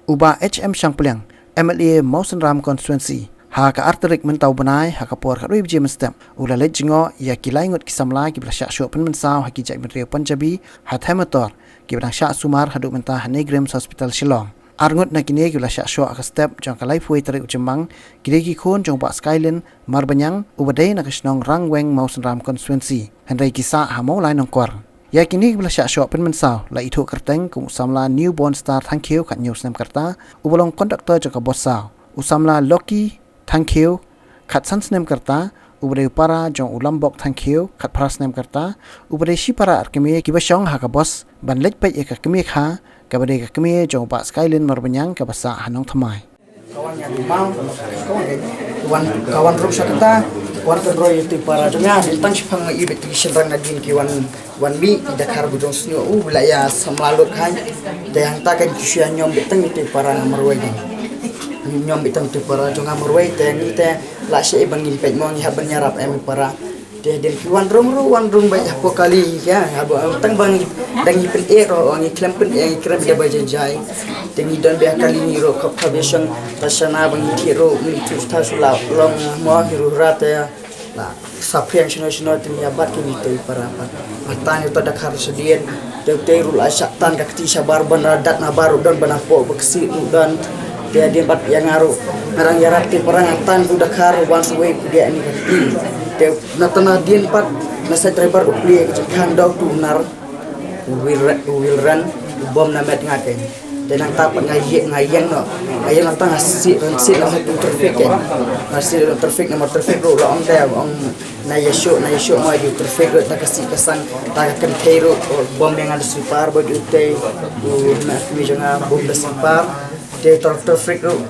Uba HM Shangplyang, MLA Mawsynram Constituency. Haka arterik mentau benai haka por kat wib jam step ula Leit Jngoh ya kilai ngot kisamla ki Shah Shoh Pynmynsaw haki jai Metor Punjabi hat Metor ki Shah Sumar haduk mentah Negrem Hospital Shillong arngot na kini ki Shah Shoh aka step jong kalai fuai tarik ujemang kini ki khon jong ba Skyline Marbanyang ubadai na kasnong rangweng Mawsynram Constituency hendai kisa hamau lai nongkor ya kini ki Shah Shoh Pynmynsaw la itu kerteng kum samla newborn star thank you kat news nam karta ubalong konduktor jong ka bosaw usamla Loki thank you kat sansnem karta ubade para jong ulambok thank you kat prasnem karta ubade shipara arkeme kiba shong haka bos ban Leit pe ek keme kha kabade ka keme jong ba Skyline Marbanyang ka basa hanong thamai kawan yang mau kawan rum sakata wan pedro itu para jongnya tentang sipang ibet shirang nadin ki wan mi dakar bujong snyo wilaya samlalut khai dayang takan kisya nyom beteng itu para marwegi nyom bitang tu para jonga morway te ni te la she bangil pet mong ha banyarap em para te den ki wan rung ba po kali ya ha tang bang dangi pen e ro ngi klem pen e krem de ba jai te ni don be kali ni ro kap kabesang tasana bang ki ro ni tu sta sula long mo hiru rata la sapian shino te ya bat ki ni te para atan itu dakar sedien te te rul asatan dakti sabar banadat na baru don banapo beksi dan dia bat yang ngaruh ngarang yarat ti perang atan tu dakar once way dia ni kati dia natana din pat nasa driver upli kan dog tu nar will run bom na met ngake dan nang tap ngayeng no ayang nang tang si na satu traffic kan nasi traffic nomor traffic ro la on dia on na yesho mo di traffic ro tak kasi kasang tak kan thero bom yang ada sipar baju tei na mi jonga bom da sipar dia traffic ru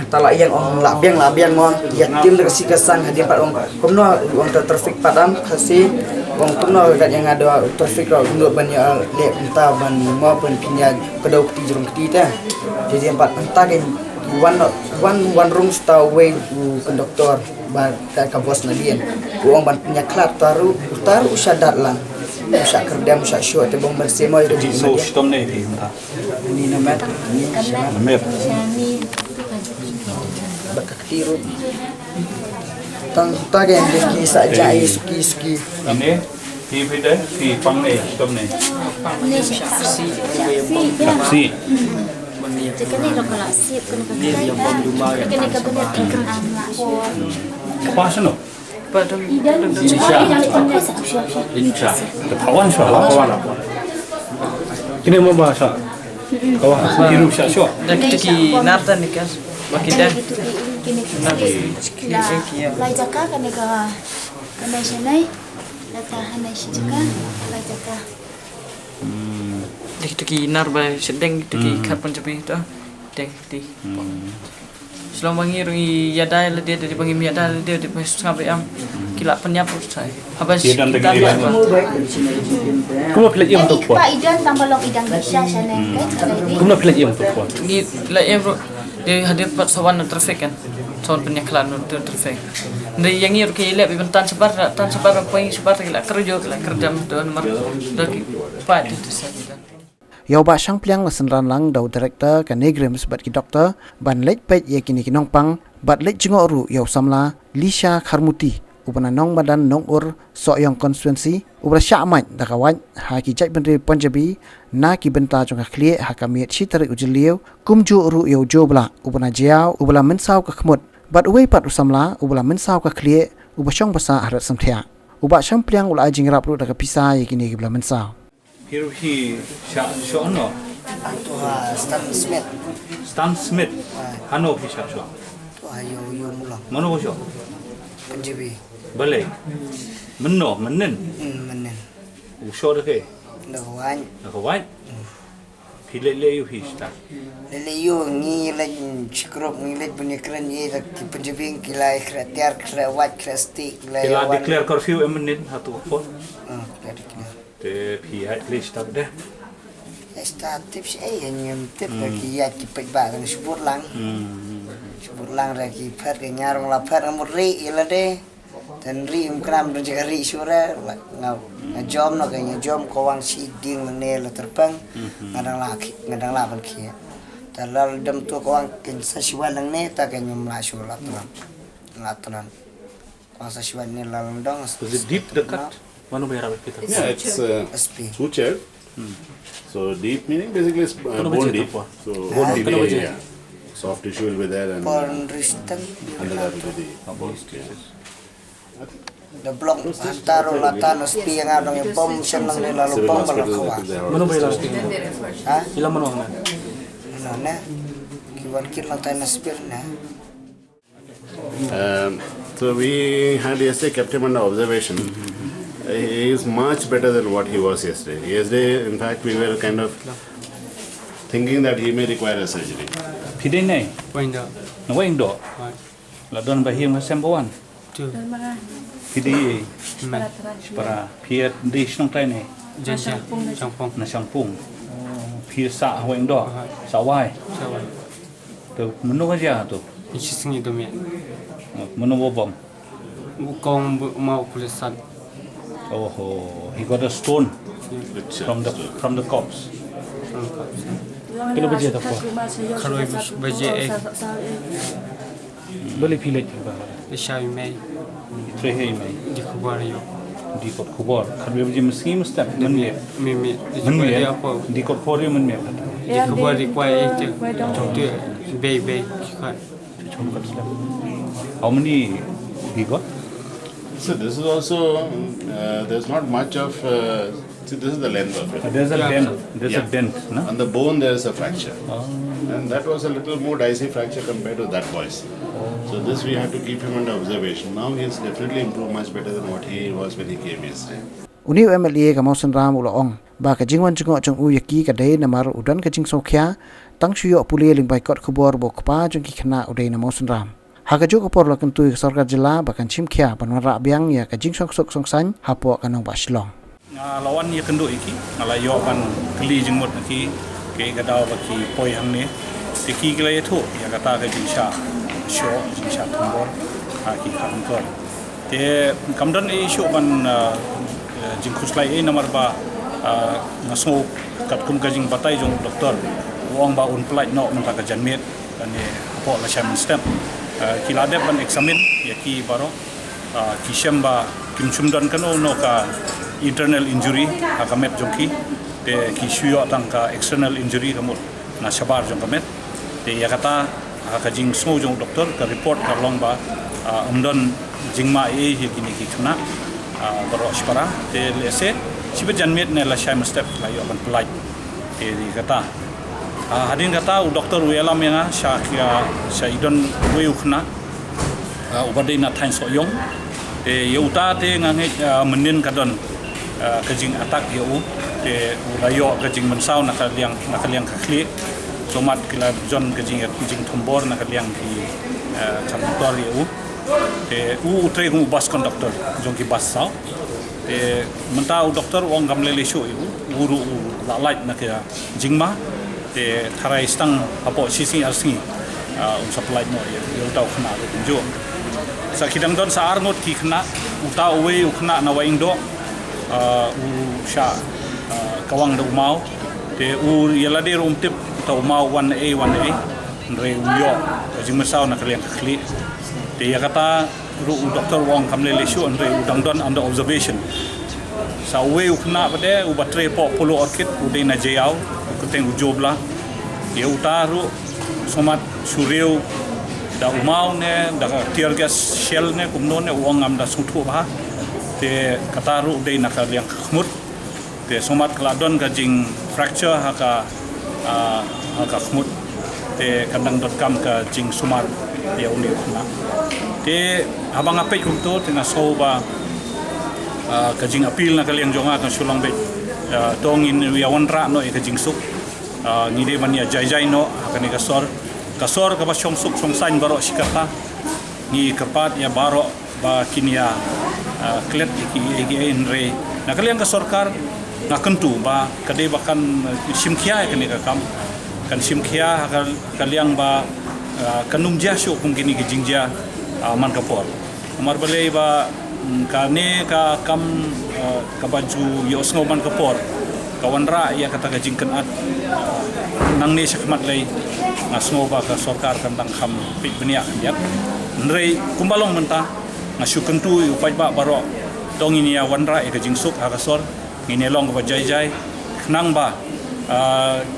tala yang on labiang mo yatim dari kasang hadir pat on komno on traffic padam kasi on komno kat yang ada traffic ru untuk banyak le entah ban mo pen pinya kedau keti jurung keti ta jadi empat entah kan one room star way konduktor ba ka bos nadian uang ban punya klat taru usyadat lang usyak kerja usyak show te bong bersih mo itu so stom ne thi ta ni namet namet bakaktiru tang tagen ki saja ski ane thi phide thi pang ne stom ne si Sekali kalau sip kena yang bom rumah kena kebenar ikan anak. Pas no. Insya. Kawan Shah kawan apa? Kini mau bahasa. Kawan hidup Shah Shoh. Dan kita ki nartan ni kan. Makidan. Lai jaka kena senai. Lata hanai jaka lai jaka. Kita ki narba sedeng kita ki kapan capai tu. Deng ti. Selama bangi rungi yadai la dia dari bangi yadai dia di pas sampai am kilap penyapu saya. Habis kita Kuma pilih yang tu kuat. Pak idan tambah long idang bisa sana kan. Kuma pilih yang tu kuat. ni la em dia hadir pat sawan traffic kan. Sawan penyaklan tu traffic. Dari yang ni ki lep bentan sebar poin sebar kila kerja don mar dak pat itu saja. Yau ba Shangplyang lasenran lang dau director ka Negrem sebat ki doktor ban Leit pet ye kini kinong pang bat Leit Jngoh ru yau samla Lisha Kharmuti ubana nong badan nong ur Soyong Constituency ubra Shah dakawat ha ki jai benri Punjabi na ki benta jong ka klie ha ka miet chitari ujeliu kumju ru yau jobla ubana jiao ubala mensaw ka khmut bat uwei pat usamla ubala mensaw ka klie ubashong basa harat samthia uba Shangplyang ula jingrap ru daka pisa ye kini ki bla mensaw Hiru hi Shah Shoh no. Stan Smith. Hano hi Shah Shoh. ayo mulang Mano Shoh. Punjabi Balai. Meno menen. menen Shoh dah ke. dawan Kawan. Pilih yu hi sta. leleyo ngi la chikrop ngi le punya keren ye la ki Punjabi kilai kreatiar krawat krastik Kila declare curfew emenen hatu phone. kreatik Te pi hai list tak dah. esta tips yang tip ki ya ki pek ba kan sebut lang ra ki phat ke nyarong la phat amur ri ila de dan ri kram do jaga ri sura ngajom no kayaknya jom kawang si ding ne la terpang ngadang la ban ki Talal dam tu kawan sa siwan nang ne ta kan nyum la shu latulan. Kawan sa siwan ni lalang dong. Is it deep the cut? Mana bayar apa kita? Yeah, it's SP. sutured. So deep meaning basically it's bone deep. So bone deep area. Soft tissue will be there and Pon ristan under that will be the the block antaro latan SP yang adong yang pom siang nang ne lalu civil pom hospital. balakawa. Mana bayar apa? Ha? Ilang mana orang? Nana kiwan kir lang tayo na spear na. So we had yesterday kept him under observation. He is much better than what he was yesterday. Yesterday, in fact, we were kind of thinking that he may require a surgery. Pidai ni, Window. nak wing do. La don bahir macam bawan. Two. Pidai Man. para piat di senang tay ni. Jangan. Campong. Na sangpung. Piat sa wing do. Sawai. Sawa. Tu menu aja tu. Isi sengi domi. Menu bom. Kong mau kulisan. Oh, he got a stone Which, from the corpse. Kilo baje tak apa. Kalau baje Boleh pilih juga. Shah mai Terakhir mai. di kubar yo. Di kot kubur. Kalau baje mesti mesti menye. Mimi Menye di apa? di kot pori menye. Di kubar di kuai itu. Contoh bay. How many he got? so this is also, there's not much of, see this is the length of it. There's a dent. There's a Yeah. dent, no? On the bone there is a fracture. And that was a little more dicey fracture compared to that boy's. So this we had to keep him under observation. Now he's definitely improved much better than what he was when he came yesterday. Uniu MLA ka Mawsynram ulaong ba ka jingwan jengok jong u yaki ka dei namar udan ka jing sokhya tang shuyo puli ling bai kot khubor bo kpa jong ki khna udai na Mawsynram. Haka juk por la kentu sarkar jela bakan chimkhya panwara biang ya ka jing sok san hapo kanong baslong. Lawan ya kendo iki ngala yo kan keli jengmot ki ke gadau baki poi hang ni tiki gila itu ya kata ke jing Shah Shoh jing Shah tombor ki kan kor te kamdan e show ban jing khuslai e namar ba ngaso kat kum ka jing batai jong doktor wong ba un plait no menta ka janmet kan e po la sham step kilade ban examine ya ki baro ki shamba kim chumdan kano no ka internal injury akamet jongki te ki shuyo tang ka external injury kamut na shabar jong kamet te ya kata ka jing smo jong doktor ka report ka long ba umdon jingma e hi kini ki khna baro shpara te lese sibe janmet ne la sham step la yo ban plai te di kata hadin kata doktor welam yang Shah Shah idon we ukhna ubadai na thain so yong te yeuta te ngange menin kadon kajing atak yo te ulayo kajing Pynmynsaw nakaliang kakli somat kila jon kajing thombor nakaliang ki chamtor yo te utre hu bus conductor jong ki bus saw te mentau doktor wong gamlele show yo uru la light nakya jingma te tharai stang apo sisi arsi supply no yo tau khna jo sa khidang don sa arngot ki khna uta we ukhna na waing do u Shah kawang do mau te u yelade rum tip tau mau 1A re yo jing Pynmynsaw na kalian khli te ya kata ru doktor wong kamle le shu andre udang don under observation sa we ukhna bade u batre po polo orchid u de na jayau ku teng jobla ye utaru somat sureu da umau ne da tear gas shell ne kumno ne wong am da sutu ba te kataru de nakal yang khmut te somat kladon ka jing fracture haka khmut te kandang kam ka jing sumar ya uni khna te abang ape kumto te na soba ka jing apil nakal yang jonga ka sulang be dong in ya wanra no e ka jing suk ngide mania jai no kani kasor ka ba song suk song sain baro sikata ni kapat ya baro ba kinia klet iki enre nakaliang ka sarkar ngakentu ba kade bakan simkhia kani ka kam kan simkhia kaliang ba kanum jasho kum kini ki jingja man kapor amar bale ba kane ka kam ka baju yosngo man kapor kawan ra ia kata ka jingkan at nang ni sakmat lei ngasngo ba ka sarkar kan tang kham pit benia ya nrei kumbalong menta ngasukan tu upai ba baro dong ini ya wanra e ka jingsuk ha ka sor ngine long ba jai jai nang ba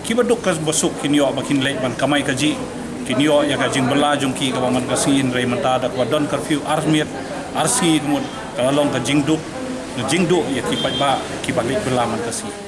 kiba duk ka bosuk kinyo bakin lei ban kamai ka ji kinyo ya ka jing bela jungki ka man ka sin rei menta dak wadon curfew armiet arsi kemud ka long ka jingduk ya kipa ba kiba lei bela man ka si